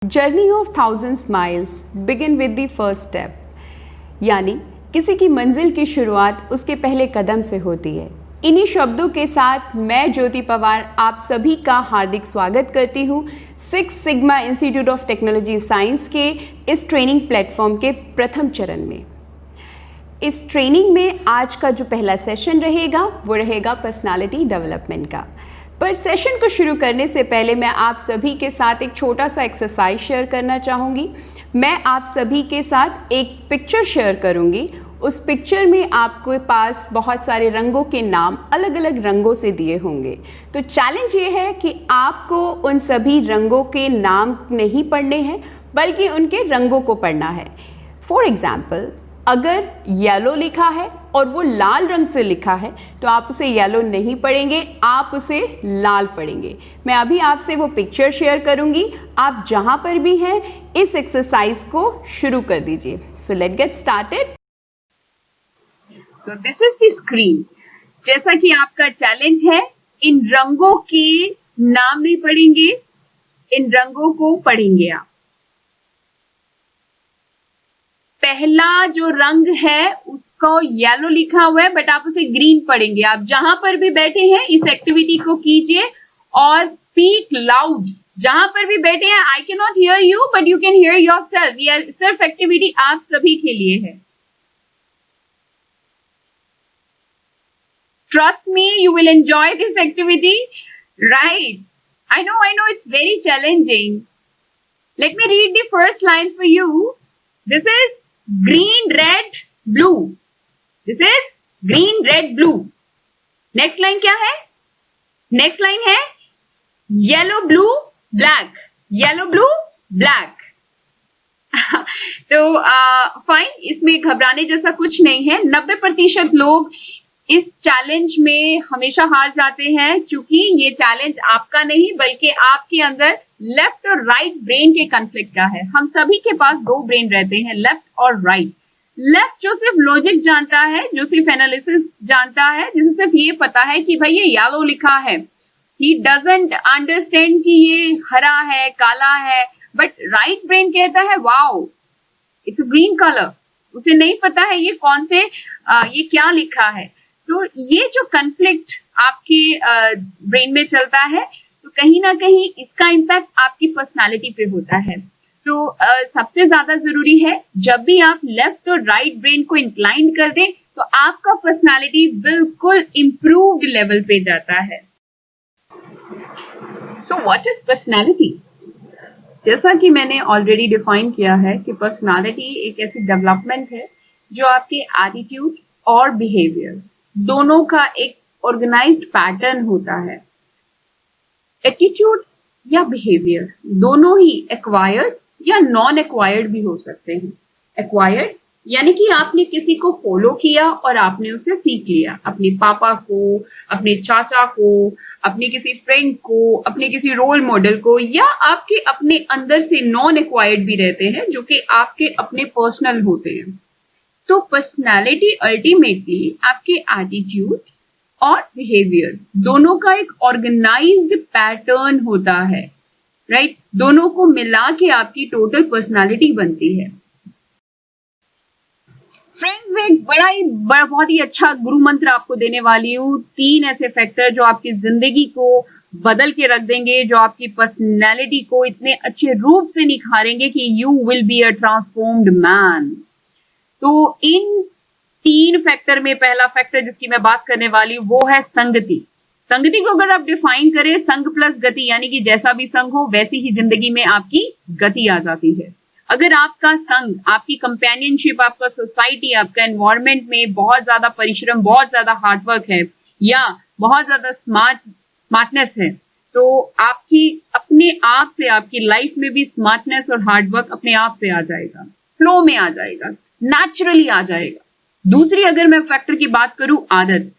Journey of 1000 smiles begin with the first step, यानी किसी की मंजिल की शुरुआत उसके पहले कदम से होती है। इन्हीं शब्दों के साथ मैं ज्योति पवार आप सभी का हार्दिक स्वागत करती हूँ six sigma institute of technology science के इस ट्रेनिंग प्लेटफॉर्म के प्रथम चरण में। इस ट्रेनिंग में आज का जो पहला सेशन रहेगा वो रहेगा पर्सनालिटी डेवलपमेंट का। पर सेशन को शुरू करने से पहले मैं आप सभी के साथ एक छोटा सा एक्सरसाइज शेयर करना चाहूँगी। मैं आप सभी के साथ एक पिक्चर शेयर करूँगी। उस पिक्चर में आपके पास बहुत सारे रंगों के नाम अलग अलग रंगों से दिए होंगे। तो चैलेंज ये है कि आपको उन सभी रंगों के नाम नहीं पढ़ने हैं बल्कि उनके रंगों को पढ़ना है। फॉर एग्जाम्पल, अगर येलो लिखा है और वो लाल रंग से लिखा है तो आप उसे येलो नहीं पढ़ेंगे, आप उसे लाल पढ़ेंगे। मैं अभी आपसे वो पिक्चर शेयर करूंगी, आप जहां पर भी हैं इस एक्सरसाइज को शुरू कर दीजिए। So let get started. So this is the screen. जैसा कि आपका चैलेंज है, इन रंगों के नाम नहीं पढ़ेंगे, इन रंगों को पढ़ेंगे आप। पहला जो रंग है उसको येलो लिखा हुआ है बट आप उसे ग्रीन पढ़ेंगे। आप जहां पर भी बैठे हैं इस एक्टिविटी को कीजिए और स्पीक लाउड। जहां पर भी बैठे हैं, I can not here you but you can hear yourself. ये सिर्फ एक्टिविटी आप सभी के लिए है। Trust me, you will enjoy this activity, right? I know, it's very challenging. Let me read the first line for you. This is green, red, blue. This is green, red, blue. Next line क्या है? Next line है yellow, blue, black. Yellow, blue, black. तो fine, इसमें घबराने जैसा कुछ नहीं है। 90% लोग इस चैलेंज में हमेशा हार जाते हैं क्योंकि ये चैलेंज आपका नहीं बल्कि आपके अंदर लेफ्ट और राइट ब्रेन के कॉन्फ्लिक्ट का है। हम सभी के पास दो ब्रेन रहते हैं, लेफ्ट और राइट। लेफ्ट जो सिर्फ लॉजिक जानता है, जो सिर्फ एनालिसिस जानता है, जिसे सिर्फ ये पता है कि भाई ये येलो लिखा है। ही डजंट अंडरस्टैंड कि ये हरा है, काला है। बट राइट ब्रेन कहता है वाओ इट्स ग्रीन कलर। उसे नहीं पता है ये कौन से ये क्या लिखा है। तो ये जो कॉन्फ्लिक्ट आपके ब्रेन में चलता है तो कहीं ना कहीं इसका इम्पैक्ट आपकी पर्सनालिटी पे होता है। तो सबसे ज्यादा जरूरी है जब भी आप लेफ्ट और राइट ब्रेन को इंक्लाइन कर दें तो आपका पर्सनालिटी बिल्कुल इम्प्रूव्ड लेवल पे जाता है। So what is personality? जैसा कि मैंने ऑलरेडी डिफाइन किया है कि पर्सनालिटी एक ऐसी डेवलपमेंट है जो आपके एटीट्यूड और बिहेवियर दोनों का एक ऑर्गेनाइज्ड पैटर्न होता है। एटीट्यूड या बिहेवियर दोनों ही एक्वायर्ड या नॉन एक्वायर्ड भी हो सकते हैं। एक्वायर्ड यानी कि आपने किसी को फॉलो किया और आपने उसे सीख लिया, अपने पापा को, अपने चाचा को, अपने किसी फ्रेंड को, अपने किसी रोल मॉडल को, या आपके अपने अंदर से नॉन एक्वायर्ड भी रहते हैं जो कि आपके अपने पर्सनल होते हैं। तो पर्सनालिटी अल्टीमेटली आपके एटीट्यूड और बिहेवियर दोनों का एक ऑर्गेनाइज्ड पैटर्न होता है, राइट? दोनों को मिला के आपकी टोटल पर्सनालिटी बनती है। फ्रेंड्स, एक बहुत ही अच्छा गुरु मंत्र आपको देने वाली हूँ। 3 ऐसे फैक्टर जो आपकी जिंदगी को बदल के रख देंगे, जो आपकी पर्सनालिटी को इतने अच्छे रूप से निखारेंगे कि you will be a transformed man. तो इन 3 फैक्टर में पहला फैक्टर जिसकी मैं बात करने वाली हूँ वो है संगति। संगति को अगर आप डिफाइन करें, संग प्लस गति, यानी कि जैसा भी संग हो वैसी ही जिंदगी में आपकी गति आ जाती है। अगर आपका संग, आपकी कंपेनियनशिप, आपका सोसाइटी, आपका एनवायरनमेंट में बहुत ज्यादा परिश्रम, बहुत ज्यादा हार्डवर्क है या बहुत ज्यादा स्मार्टनेस है, तो आपकी अपने आप से आपकी लाइफ में भी स्मार्टनेस और हार्डवर्क अपने आप से आ जाएगा, फ्लो में आ जाएगा, नेचुरली आ जाएगा। दूसरी अगर मैं फैक्टर की बात करूं, आदत।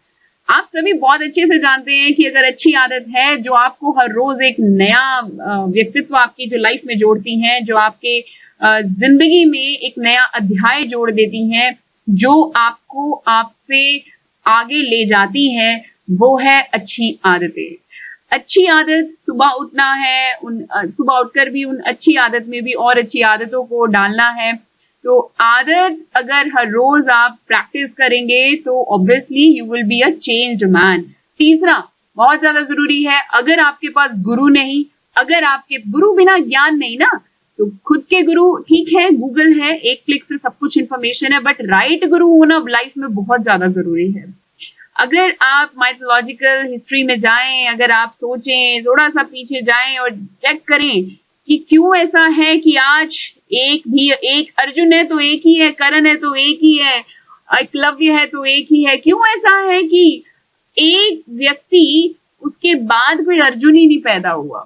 आप सभी बहुत अच्छे से जानते हैं कि अगर अच्छी आदत है जो आपको हर रोज एक नया व्यक्तित्व आपकी जो लाइफ में जोड़ती हैं, जो आपके जिंदगी में एक नया अध्याय जोड़ देती हैं, जो आपको आपसे आगे ले जाती हैं, वो है अच्छी आदतें। अच्छी आदत सुबह उठना है, सुबह उठकर भी उन अच्छी आदत में भी और अच्छी आदतों को डालना है। तो आदत अगर हर रोज आप प्रैक्टिस करेंगे तो obviously you will be a changed man. तीसरा बहुत ज्यादा जरूरी है, अगर आपके पास गुरु नहीं, अगर आपके गुरु बिना ज्ञान नहीं ना, तो खुद के गुरु ठीक है, गूगल है, एक क्लिक से सब कुछ इंफॉर्मेशन है, बट राइट गुरु होना लाइफ में बहुत ज्यादा जरूरी है। अगर आप माइथोलॉजिकल हिस्ट्री में जाएं, अगर आप सोचें, थोड़ा सा पीछे जाएं और चेक करें कि क्यों ऐसा है कि आज एक अर्जुन है तो एक ही है, कर्ण है तो एक ही है, एकलव्य है तो एक ही है, क्यों ऐसा है कि एक व्यक्ति उसके बाद कोई अर्जुन ही नहीं पैदा हुआ?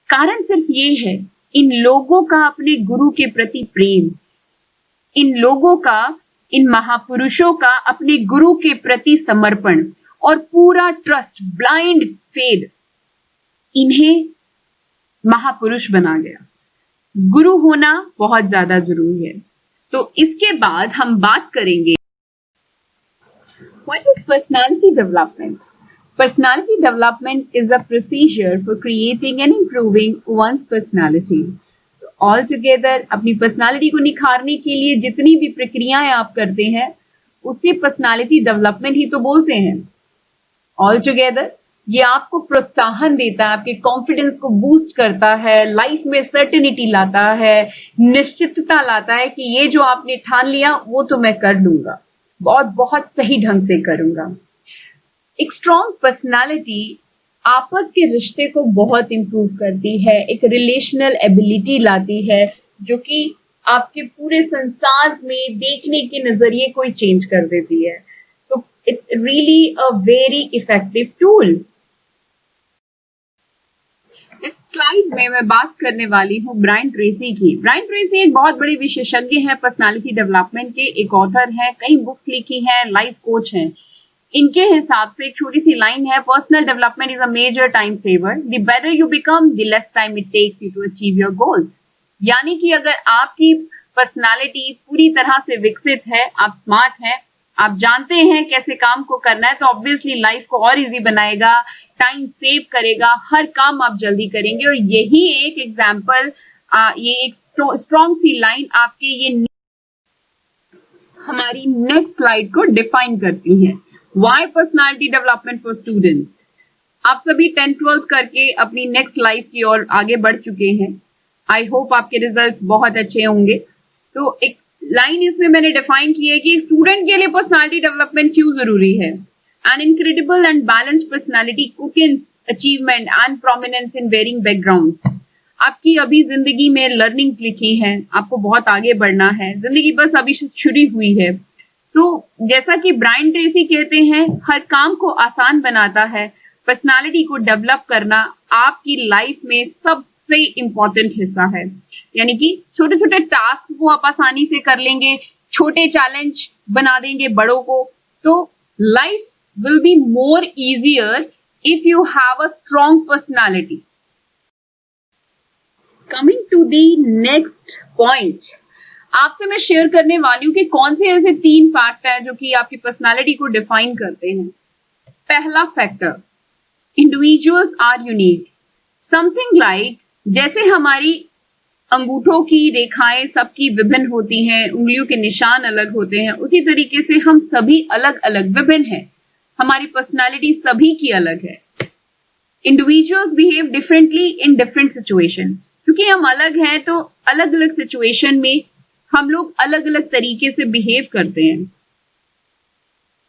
कारण सिर्फ ये है, इन लोगों का अपने गुरु के प्रति प्रेम, इन लोगों का, इन महापुरुषों का अपने गुरु के प्रति समर्पण और पूरा ट्रस्ट, ब्लाइंड फेथ, इन्हें महापुरुष बना गया। गुरु होना बहुत ज्यादा जरूरी है। तो इसके बाद हम बात करेंगे what is personality development. Personality development is a procedure for creating and improving one's personality. All together, अपनी पर्सनालिटी को निखारने के लिए जितनी भी प्रक्रियाएं आप करते हैं उसे पर्सनालिटी डेवलपमेंट ही तो बोलते हैं। ऑल टुगेदर ये आपको प्रोत्साहन देता है, आपके कॉन्फिडेंस को बूस्ट करता है, लाइफ में सर्टेनिटी लाता है, निश्चितता लाता है कि ये जो आपने ठान लिया वो तो मैं कर लूंगा, बहुत बहुत सही ढंग से करूंगा। एक स्ट्रॉन्ग पर्सनालिटी आपस के रिश्ते को बहुत इंप्रूव करती है, एक रिलेशनल एबिलिटी लाती है जो कि आपके पूरे संसार में देखने के नजरिए को ही चेंज कर देती है। तो it's really a very effective tool. इस स्लाइड में मैं बात करने वाली हूँ ब्रायन ट्रेसी की। ब्रायन ट्रेसी एक बहुत बड़े विशेषज्ञ हैं पर्सनालिटी डेवलपमेंट के, एक ऑथर हैं, कई बुक्स लिखी हैं, लाइफ कोच हैं। इनके हिसाब से एक छोटी सी लाइन है, personal development is a major time saver, the better you become the less time it takes you to achieve your goals. यानी कि अगर आपकी पर्सनालिटी पूरी तरह से विकसित है, आप स्मार्ट हैं, आप जानते हैं कैसे काम को करना है, तो ऑब्वियसली लाइफ को और इजी बनाएगा, टाइम सेव करेगा, हर काम आप जल्दी करेंगे। और यही एक एग्जाम्पल, ये एक स्ट्रॉन्ग सी लाइन आपके ये हमारी नेक्स्ट स्लाइड को डिफाइन करती है। Why personality development for students? आप सभी 10th-12th करके अपनी नेक्स्ट लाइफ की ओर आगे बढ़ चुके हैं। आई होप आपके रिजल्ट बहुत अच्छे होंगे। तो एक लाइन इसमें मैंने डिफाइन की है कि एक स्टूडेंट के लिए पर्सनालिटी डेवलपमेंट क्यों जरूरी है। An incredible and balanced personality quickens achievement and prominence in varying backgrounds. आपकी अभी जिंदगी में लर्निंग लिखी है, आपको बहुत आगे बढ़ना है, जिंदगी बस अभी से शुरू हुई है। तो जैसा कि ब्रायन ट्रेसी कहते हैं, हर काम को आसान बनाता है पर्सनालिटी को डेवलप करना आपकी लाइफ में सबसे इंपॉर्टेंट हिस्सा है। यानी कि छोटे छोटे टास्क को आप आसानी से कर लेंगे, छोटे चैलेंज बना देंगे बड़ों को, तो life will be more easier if you have a strong personality. Coming to the next point, आपसे मैं शेयर करने वाली हूं कि कौन से ऐसे 3 फैक्ट हैं जो कि आपकी पर्सनालिटी को डिफाइन करते हैं। पहला factor, individuals are unique. Something like जैसे हमारी अंगूठों की रेखाएं सबकी विभिन्न होती हैं, उंगलियों के निशान अलग होते हैं, उसी तरीके से हम सभी अलग अलग विभिन्न हैं, हमारी पर्सनालिटी सभी की अलग है। Individuals behave differently in different situation. क्योंकि हम अलग हैं तो अलग अलग सिचुएशन में हम लोग अलग अलग तरीके से बिहेव करते हैं।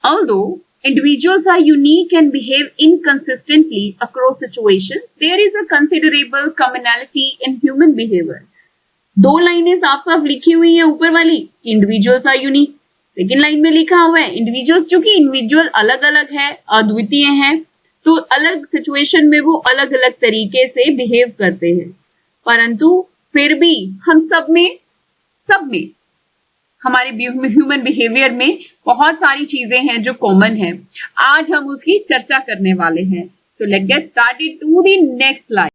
Although individuals are unique and behave inconsistently across situations, there is a considerable commonality in human behavior. 2 लाइनें साफ साफ लिखी हुई हैं ऊपर वाली, individuals are unique. Second line में लिखा हुआ है इंडिविजुअल्स, चूंकि इंडिविजुअल अलग अलग है, अद्वितीय हैं, तो अलग सिचुएशन में वो अलग अलग तरीके से बिहेव करते हैं, परंतु फिर भी हम सब में हमारे ह्यूमन बिहेवियर में बहुत सारी चीजें हैं जो कॉमन है। आज हम उसकी चर्चा करने वाले हैं। So let's get started to the next slide.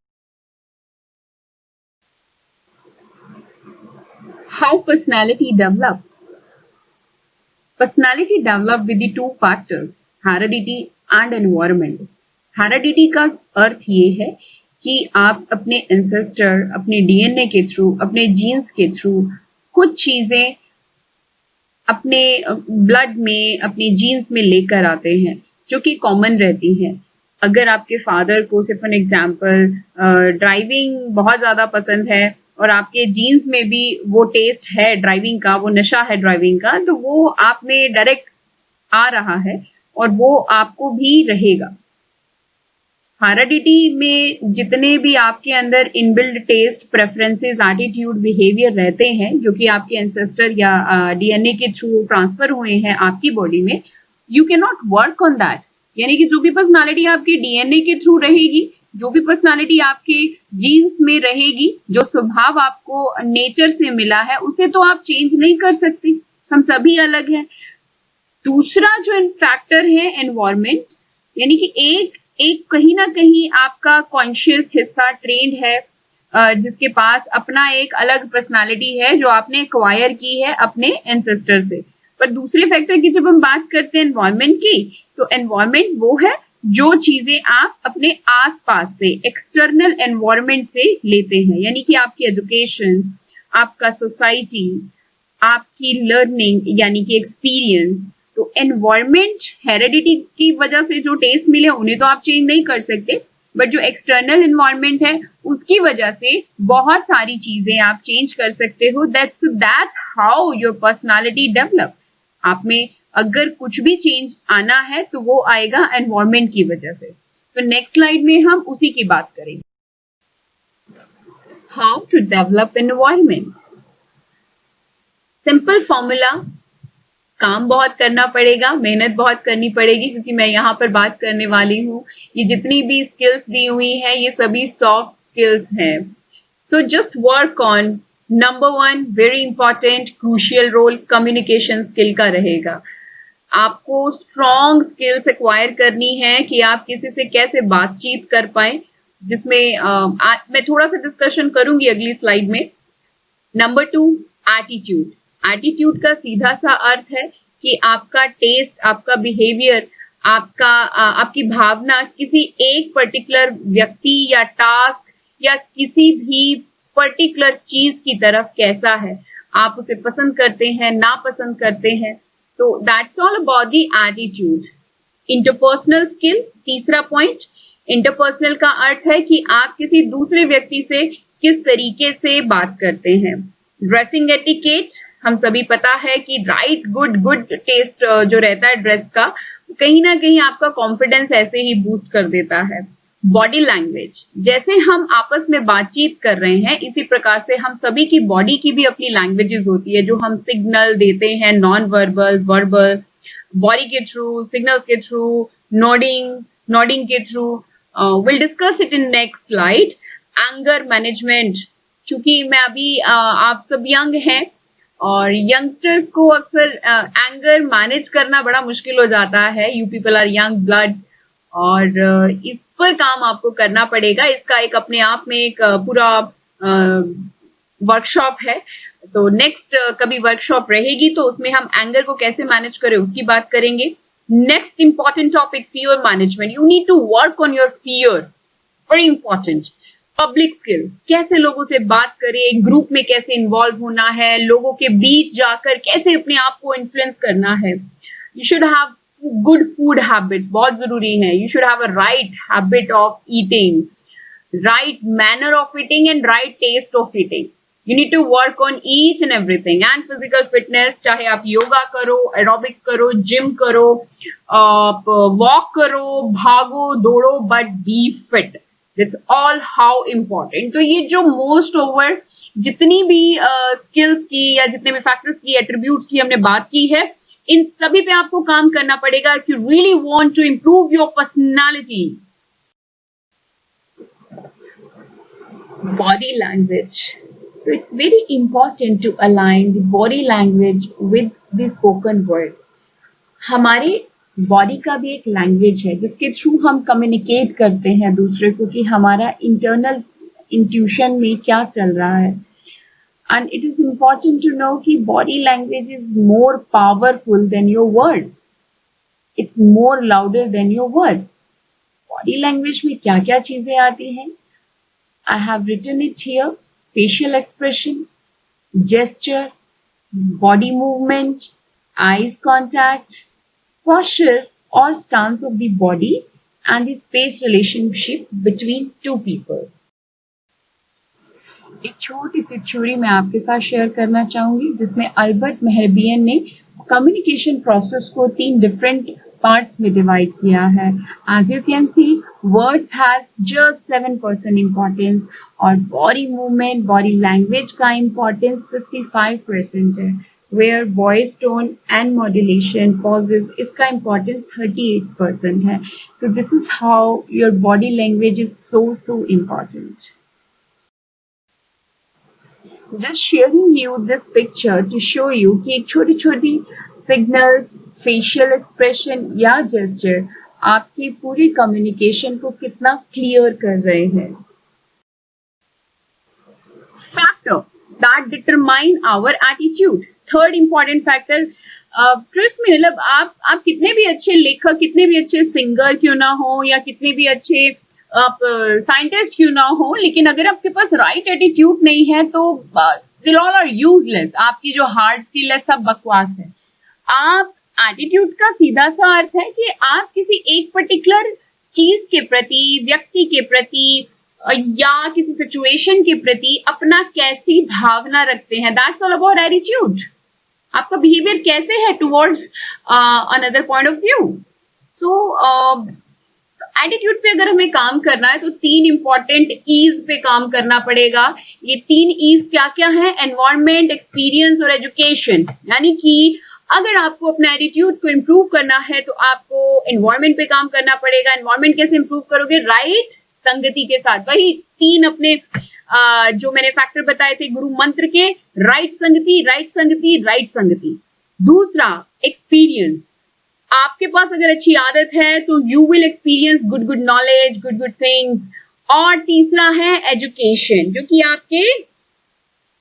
How personality develop. Personality develop with the 2 factors, heredity and environment. Heredity का अर्थ ये है कि आप अपने एंसेस्टर, अपने डीएनए के थ्रू, अपने जीन्स के थ्रू कुछ चीजें अपने ब्लड में, अपने जीन्स में लेकर आते हैं जो कि कॉमन रहती हैं। अगर आपके फादर को सिर्फ एन एग्जाम्पल ड्राइविंग बहुत ज्यादा पसंद है और आपके जीन्स में भी वो टेस्ट है ड्राइविंग का, वो नशा है ड्राइविंग का, तो वो आप में डायरेक्ट आ रहा है और वो आपको भी रहेगा। हेरिडिटी में जितने भी आपके अंदर inbuilt taste, preferences, attitude, behaviour रहते हैं जो कि आपके एंसेस्टर या डीएनए के थ्रू ट्रांसफर हुए हैं आपकी बॉडी में, you can not work on that. यानी कि जो भी पर्सनालिटी आपके डीएनए के थ्रू रहेगी, जो भी पर्सनालिटी आपके जीन्स में रहेगी, जो स्वभाव आपको नेचर से मिला है, उसे तो आप चेंज नहीं कर सकते। हम सभी अलग हैं। दूसरा जो फैक्टर है एनवायरमेंट, यानी कि एक कहीं ना कहीं आपका कॉन्शियस हिस्सा ट्रेंड है, जिसके पास अपना एक अलग पर्सनालिटी है जो आपने एक्वायर की है अपने एंसेस्टर से। पर दूसरे फैक्टर की जब हम बात करते हैं एनवायरमेंट की, तो एनवायरमेंट वो है जो चीजें आप अपने आसपास से, एक्सटर्नल एनवायरमेंट से लेते हैं। यानी कि आपकी एजुकेशन, आपका सोसाइटी, आपकी लर्निंग यानी कि एक्सपीरियंस। तो एनवायरमेंट, हेरिडिटी की वजह से जो टेस्ट मिले उन्हें तो आप चेंज नहीं कर सकते, बट जो एक्सटर्नल एनवायरमेंट है उसकी वजह से बहुत सारी चीजें आप चेंज कर सकते हो। That's how your personality develop. आप में अगर कुछ भी चेंज आना है तो वो आएगा एनवायरमेंट की वजह से। तो नेक्स्ट स्लाइड में हम उसी की बात करेंगे, how to develop environment. Simple formula, काम बहुत करना पड़ेगा, मेहनत बहुत करनी पड़ेगी, क्योंकि मैं यहाँ पर बात करने वाली हूँ ये जितनी भी स्किल्स दी हुई हैं ये सभी सॉफ्ट स्किल्स हैं। So just work on number 1 very important crucial role communication skill का रहेगा। आपको स्ट्रॉन्ग स्किल्स एक्वायर करनी है कि आप किसी से कैसे बातचीत कर पाए, जिसमें मैं थोड़ा सा डिस्कशन करूंगी अगली स्लाइड में। Number 2 attitude. एटीट्यूड का सीधा सा अर्थ है कि आपका टेस्ट, आपका बिहेवियर, आपकी भावना किसी एक पर्टिकुलर व्यक्ति या टास्क या किसी भी पर्टिकुलर चीज की तरफ कैसा है। आप उसे पसंद करते हैं, नापसंद करते हैं, तो that's all about the attitude. Interpersonal skill, तीसरा पॉइंट। इंटरपर्सनल का अर्थ है कि आप किसी दूसरे व्यक्ति से किस तरीके से बात करते हैं। ड्रेसिंग एटिकेट, हम सभी पता है कि राइट गुड टेस्ट जो रहता है ड्रेस का, कहीं ना कहीं आपका कॉन्फिडेंस ऐसे ही बूस्ट कर देता है। बॉडी लैंग्वेज, जैसे हम आपस में बातचीत कर रहे हैं इसी प्रकार से हम सभी की बॉडी की भी अपनी लैंग्वेजेस होती है, जो हम सिग्नल देते हैं, नॉन वर्बल, वर्बल, बॉडी के थ्रू, सिग्नल्स के थ्रू, नोडिंग के through. Will discuss it in next slide. Anger management, चूंकि मैं अभी आप सब यंग हैं और यंगस्टर्स को अक्सर एंगर मैनेज करना बड़ा मुश्किल हो जाता है। You people are young blood और इस पर काम आपको करना पड़ेगा। इसका एक अपने आप में एक पूरा वर्कशॉप है, तो नेक्स्ट कभी वर्कशॉप रहेगी तो उसमें हम एंगर को कैसे मैनेज करें उसकी बात करेंगे। Next important topic, fear management. You need to work on your fear, very important. Public skill, कैसे लोगों से बात करें, ग्रुप में कैसे इन्वॉल्व होना है, लोगों के बीच जाकर कैसे अपने आप को इन्फ्लुएंस करना है। You should have good food habits, बहुत जरूरी है। You should have a right habit of eating, right manner of eating and right taste of eating. You need to work on each and everything. And physical fitness, चाहे आप योगा करो, aerobic करो, gym करो, आप walk करो, भागो, दौड़ो, but be fit. That's all how important। तो ये जो मोस्ट ओवर जितनी भी स्किल्स की या जितने भी फैक्टर्स की, एट्रीब्यूट्स की हमने बात की है, इन सभी पे आपको काम करना पड़ेगा if you really want to improve your personality। Body language, so it's very important to align the body language with the spoken word। हमारे बॉडी का भी एक लैंग्वेज है जिसके थ्रू हम कम्युनिकेट करते हैं दूसरे को कि हमारा इंटरनल इंट्यूशन में क्या चल रहा है। And it is important to know कि body language is more powerful than your words, it's more louder than your words. Body language में क्या क्या चीजें आती हैं. I have written it here. Facial expression, gesture, body movement, eyes contact, posture or stance of the body, and the space relationship between two people. एक छोटी सी theory मैं आपके साथ शेयर करना चाहूंगी जिसमें अल्बर्ट मेहरबियन ने कम्युनिकेशन प्रोसेस को 3 डिफरेंट पार्ट्स में डिवाइड किया है. As you can see, words has just 7% importance और बॉडी मूवमेंट, बॉडी लैंग्वेज का इम्पोर्टेंस 55% है. Where voice tone and modulation, pauses, इसका इम्पोर्टेंस 38% है. So this is how your body language is so important. Just sharing you this picture to show you कि एक छोटी छोटी signal, facial expression या gesture आपकी पूरी कम्युनिकेशन को कितना क्लियर कर रहे हैं. Factor that determine our attitude. Third important factor, trust me, मतलब आप कितने भी अच्छे लेखक, कितने भी अच्छे सिंगर क्यों ना हो या कितने भी अच्छे आप साइंटिस्ट क्यों ना हो, लेकिन अगर आपके पास राइट एटीट्यूड नहीं है तो दे ऑल आर यूजलेस. आपकी जो हार्ड स्किल है सब बकवास है. आप एटीट्यूड का सीधा सा अर्थ है कि आप किसी एक पर्टिकुलर चीज के प्रति, व्यक्ति के प्रति या किसी सिचुएशन के प्रति अपना कैसी भावना रखते हैं. That's all about attitude. आपका बिहेवियर कैसे है towards another point of view. So attitude पे अगर हमें काम करना है तो 3 इंपॉर्टेंट ईज पे काम करना पड़ेगा. ये 3 ईज क्या क्या है? एनवायरमेंट, एक्सपीरियंस और एजुकेशन. यानी कि अगर आपको अपना एटीट्यूड को इम्प्रूव करना है तो आपको एनवायरमेंट पे काम करना पड़ेगा. एनवायरमेंट कैसे इम्प्रूव करोगे? राइट संगति के साथ. वही 3 अपने जो मैंने फैक्टर बताए थे गुरु मंत्र के, राइट संगति, राइट संगति, राइट संगति. दूसरा एक्सपीरियंस. आपके पास अगर अच्छी आदत है तो you will experience good knowledge, good things. और तीसरा है एजुकेशन, जो कि आपके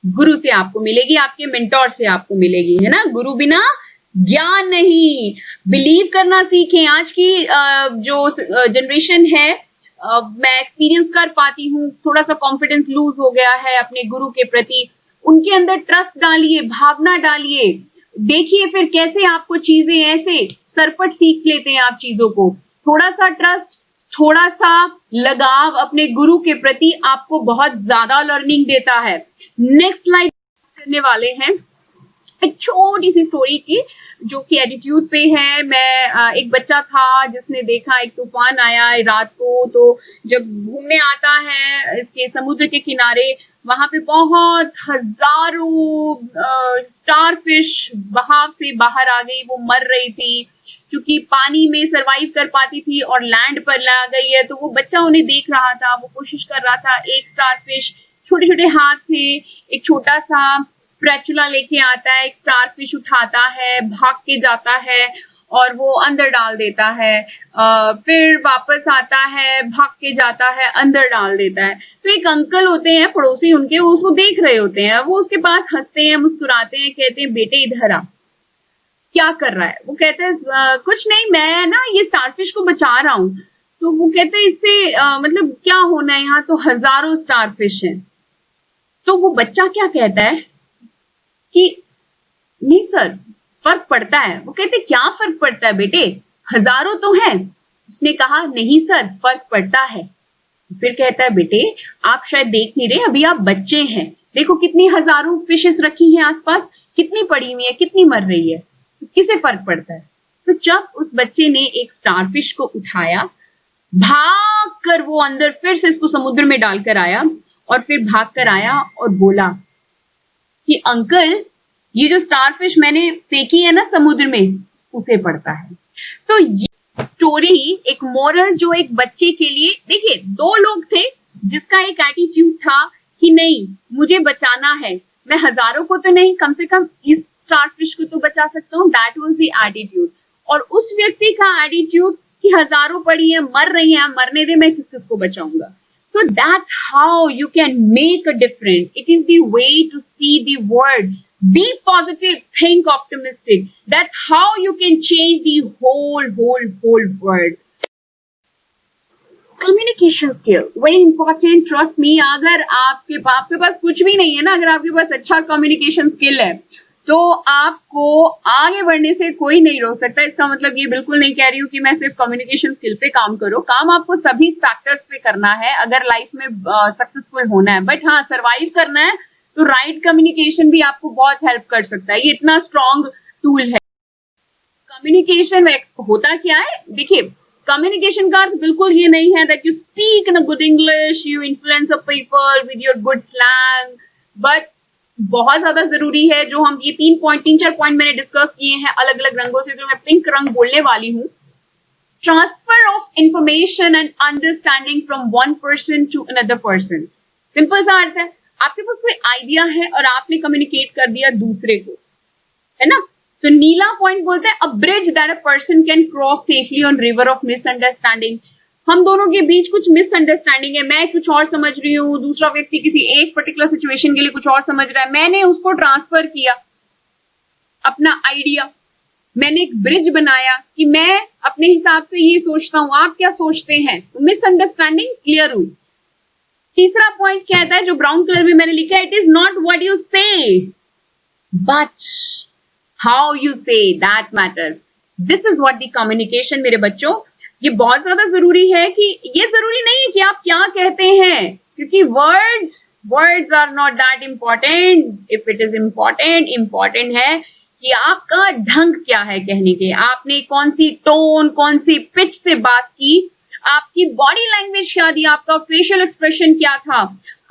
गुरु से आपको मिलेगी, आपके मेंटोर से आपको मिलेगी, है ना. गुरु बिना ज्ञान नहीं. बिलीव करना सीखें. आज की जो जनरेशन है, मैं एक्सपीरियंस कर पाती हूँ, थोड़ा सा कॉन्फिडेंस लूज हो गया है अपने गुरु के प्रति. उनके अंदर ट्रस्ट डालिए, भावना डालिए. देखिए फिर कैसे आपको चीजें ऐसे सरपट सीख लेते हैं आप चीजों को. थोड़ा सा ट्रस्ट, थोड़ा सा लगाव अपने गुरु के प्रति आपको बहुत ज्यादा लर्निंग देता है. नेक्स्ट स्लाइड करने वाले हैं एक छोटी सी स्टोरी की जो कि एटीट्यूड पे है. मैं एक बच्चा था जिसने देखा एक तूफान आया है रात को, तो जब घूमने आता है इसके समुद्र के किनारे, वहां पे बहुत हजारों स्टार फिश बहाव से बाहर आ गई. वो मर रही थी क्योंकि पानी में सरवाइव कर पाती थी और लैंड पर ला गई है. तो वो बच्चा उन्हें देख रहा था, वो कोशिश कर रहा था. एक स्टार फिश, छोटे छोटे हाथ से एक छोटा सा स्पैचुला लेके आता है, एक स्टार फिश उठाता है, भाग के जाता है और वो अंदर डाल देता है. फिर वापस आता है, भाग के जाता है, अंदर डाल देता है. तो एक अंकल होते हैं पड़ोसी उनके, वो उसको देख रहे होते हैं. वो उसके पास हंसते हैं, मुस्कुराते हैं, कहते हैं बेटे इधर आ, क्या कर रहा है? वो कहते हैं कुछ नहीं, मैं ना ये स्टारफिश को बचा रहा हूँ. तो वो कहते हैं इससे मतलब क्या होना है, यहाँ तो हजारों स्टारफिश हैं. तो वो बच्चा क्या कहता है कि नहीं सर, फर्क पड़ता है. वो कहते क्या फर्क पड़ता है बेटे, हजारों तो हैं. उसने कहा नहीं सर, फर्क पड़ता है. फिर कहता है बेटे आप शायद देख नहीं रहे, अभी आप बच्चे हैं, देखो कितनी हजारों फिशेस रखी हैं आसपास, कितनी पड़ी हुई है, कितनी मर रही है, किसे फर्क पड़ता है. तो जब उस बच्चे ने एक स्टारफिश को उठाया, भाग कर वो अंदर फिर से इसको समुद्र में डालकर आया और फिर भाग कर आया और बोला कि अंकल ये जो स्टारफिश मैंने फेंकी है ना समुद्र में, उसे पड़ता है. तो ये स्टोरी एक मोरल जो एक बच्चे के लिए, देखिए 2 लोग थे जिसका एक एटीट्यूड था कि नहीं मुझे बचाना है, मैं हजारों को तो नहीं, कम से कम इस स्टारफिश को तो बचा सकता हूँ. That was the attitude. और उस व्यक्ति का एटीट्यूड कि हजारों पड़ी है, मर रही है, मरने दे, मैं किसको बचाऊंगा. So that's how you can make a difference. It is the way to see the world. Be positive, think optimistic. That's how you can change the whole world. Communication skill very important, trust me. अगर आपके पास कुछ भी नहीं है ना, अगर आपके पास अच्छा कम्युनिकेशन स्किल है तो आपको आगे बढ़ने से कोई नहीं रोक सकता। इसका मतलब ये बिल्कुल नहीं कह रही हूँ कि मैं सिर्फ कम्युनिकेशन स्किल पे काम करो, काम आपको सभी फैक्टर्स पे करना है अगर लाइफ में सक्सेसफुल होना है। बट हाँ, सर्वाइव करना है तो राइट कम्युनिकेशन भी आपको बहुत हेल्प कर सकता है। ये इतना स्ट्रॉन्ग टूल है। कम्युनिकेशन होता क्या है, देखिए कम्युनिकेशन का अर्थ बिल्कुल ये नहीं है that you speak in a good English, you influence a people with your good slang, but बहुत ज्यादा जरूरी है जो हम ये तीन चार पॉइंट मैंने डिस्कस किए हैं अलग अलग रंगों से, जो मैं पिंक रंग बोलने वाली हूँ। Transfer of information and understanding from one person to another person. Simple सा अर्थ है, आपके पास कोई आइडिया है और आपने कम्युनिकेट कर दिया दूसरे को, है ना। तो नीला पॉइंट बोलते हैं अ bridge that a person can cross safely on river of misunderstanding. हम दोनों के बीच कुछ मिसअंडरस्टैंडिंग है, मैं कुछ और समझ रही हूँ, दूसरा व्यक्ति किसी एक पर्टिकुलर सिचुएशन के लिए कुछ और समझ रहा है, मैंने उसको ट्रांसफर किया अपना आइडिया, मैंने एक ब्रिज बनाया कि मैं अपने हिसाब से ये सोचता हूँ, आप क्या सोचते हैं, तो मिसअंडरस्टैंडिंग क्लियर हुई। तीसरा पॉइंट कहता है जो ब्राउन कलर में मैंने लिखा है, it is not what you say but how you say that matters. This is what the communication. मेरे बच्चों, ये बहुत ज्यादा जरूरी है कि ये जरूरी नहीं है कि आप क्या कहते हैं, क्योंकि words are not that important. If it is important है कि आपका ढंग क्या है कहने के, आपने कौन सी टोन, कौन सी पिच से बात की, आपकी बॉडी लैंग्वेज क्या थी, आपका फेशियल एक्सप्रेशन क्या था,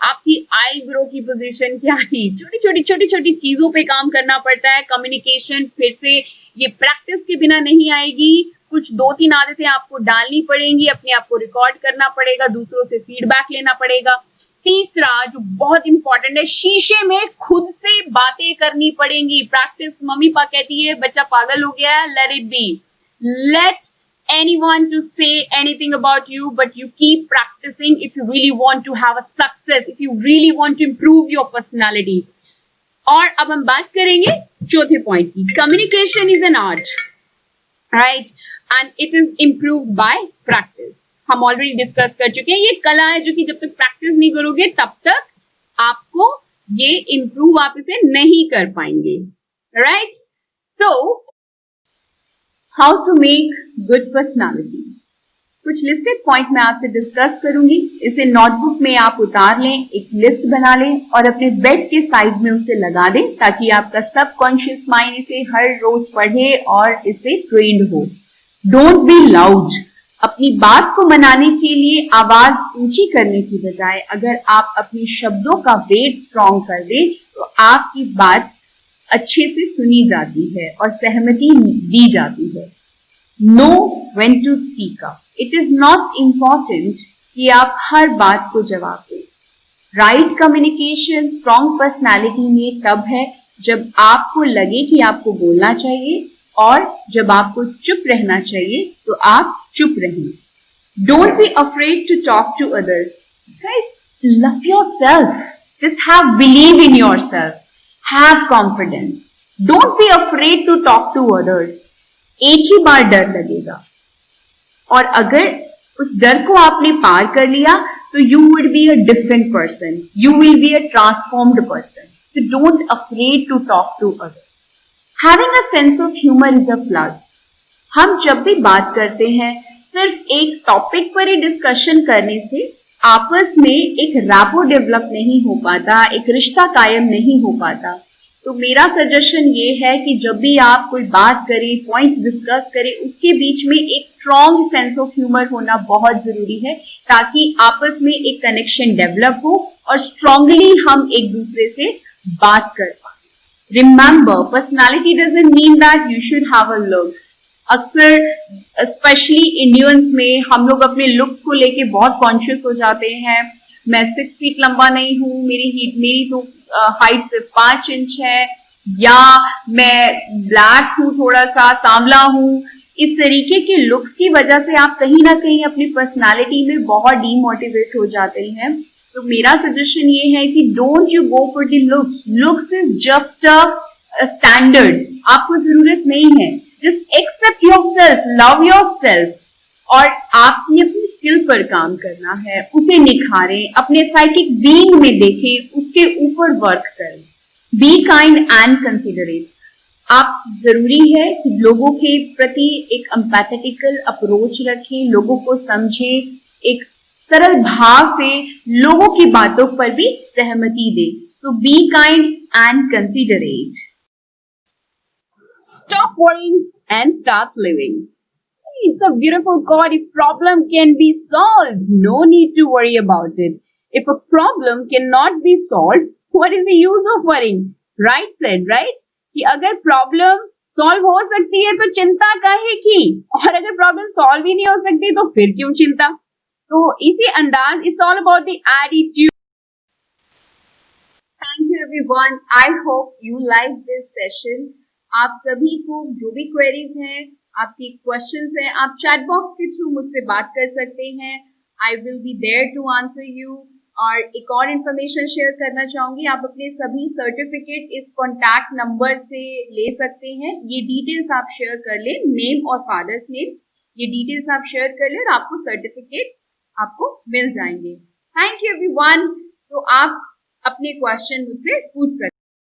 आपकी आईब्रो की पोजीशन क्या थी। छोटी छोटी चीजों पे काम करना पड़ता है। कम्युनिकेशन फिर से ये प्रैक्टिस के बिना नहीं आएगी, कुछ 2-3 आदतें आपको डालनी पड़ेंगी, अपने आप को रिकॉर्ड करना पड़ेगा, दूसरों से फीडबैक लेना पड़ेगा। तीसरा जो बहुत इंपॉर्टेंट है, शीशे में खुद से बातें करनी पड़ेंगी। प्रैक्टिस, मम्मी पापा कहती है बच्चा पागल हो गया है, let it be, let anyone to say anything about you, but you keep practicing if you really want to have a success, if you really want to improve your personality. और अब हम बात करेंगे चौथे पॉइंट की। Communication is an art, right, and it is improved bye practice. हम already discuss कर चुके हैं, ये कला है जो कि जब तक प्रैक्टिस नहीं करोगे तब तक आपको ये इम्प्रूव आप इसे नहीं कर पाएंगे, right. So how to make good personality, कुछ लिस्टेड पॉइंट मैं आपसे डिस्कस करूंगी। इसे नोटबुक में आप उतार लें, एक लिस्ट बना लें और अपने बेड के साइड में उसे लगा दें, ताकि आपका सबकॉन्शियस माइंड इसे हर रोज पढ़े और इसे ट्रेंड हो। Don't be loud. अपनी बात को मनाने के लिए आवाज ऊंची करने की बजाय अगर आप अपने शब्दों का वेट स्ट्रॉन्ग कर दें तो आपकी बात अच्छे से सुनी जाती है और सहमति दी जाती है। Know when to speak up. It is not important कि आप हर बात को जवाब दें। राइट कम्युनिकेशन स्ट्रॉन्ग पर्सनालिटी में तब है जब आपको लगे कि आपको बोलना चाहिए और जब आपको चुप रहना चाहिए तो आप चुप रहें। Don't be afraid to talk to others. Guys, love yourself, just have believe in yourself, have confidence. Don't be afraid to talk to others. एक ही बार डर लगेगा और अगर उस डर को आपने पार कर लिया तो you would be a different person, you will be a transformed person. So don't afraid to talk to others. Having a sense of humor is a plus. हम जब भी बात करते हैं सिर्फ एक टॉपिक पर ही डिस्कशन करने से आपस में एक रैपो डेवलप नहीं हो पाता, एक रिश्ता कायम नहीं हो पाता। तो मेरा सजेशन ये है कि जब भी आप कोई बात करें, पॉइंट डिस्कस करें, उसके बीच में एक स्ट्रॉन्ग सेंस ऑफ ह्यूमर होना बहुत जरूरी है, ताकि आपस में एक कनेक्शन डेवलप हो और स्ट्रांगली हम एक दूसरे से बात कर पाए। Remember, personality doesn't mean that you should have a looks. अक्सर स्पेशली इंडियंस में हम लोग अपने लुक्स को लेके बहुत कॉन्शियस हो जाते हैं। मैं 6 फीट लंबा नहीं हूँ, मेरी तो हाइट सिर्फ 5 इंच है, या मैं ब्लैक हूँ, थोड़ा सा सांवला हूँ। इस तरीके के लुक्स की वजह से आप कहीं ना कहीं अपनी पर्सनालिटी में बहुत डीमोटिवेट हो जाते हैं। तो मेरा सजेशन ये है कि don't you go for the looks. Looks is just a standard, आपको जरूरत नहीं है। Just accept yourself, love yourself, और आपने अपनी स्किल पर काम करना है उसे निखारें, अपने साइकिक बीइंग में देखें, उसके ऊपर वर्क करें। B kind and considerate. आप जरूरी है कि लोगों के प्रति एक एम्पैथेटिकल अप्रोच रखें, लोगों को समझें, एक सरल भाव से लोगों की बातों पर भी सहमति दें। So be kind and considerate. Stop worrying and start living. It's a beautiful quote. If problem can be solved, no need to worry about it. If a problem cannot be solved, what is the use of worrying? Right said, right? कि अगर problem solve हो सकती है तो चिंता काहे की, और अगर प्रॉब्लम सॉल्व ही नहीं हो सकती तो फिर क्यों चिंता। तो इसी अंदाज, it's all about the attitude. Thank you everyone, I hope you like this session. आप सभी को जो भी क्वेरीज हैं, आपकी क्वेश्चंस हैं, आप चैट बॉक्स के थ्रू मुझसे बात कर सकते हैं। I will be there to answer you. और एक और इन्फॉर्मेशन शेयर करना चाहूंगी, आप अपने सभी सर्टिफिकेट इस कॉन्टैक्ट नंबर से ले सकते हैं। ये डिटेल्स आप शेयर कर लें, नेम और फादर्स नेम, ये डिटेल्स आप शेयर कर लें और आपको सर्टिफिकेट आपको मिल जाएंगे। Thank you everyone. तो आप अपने क्वेश्चन मुझसे पूछ सकते हैं।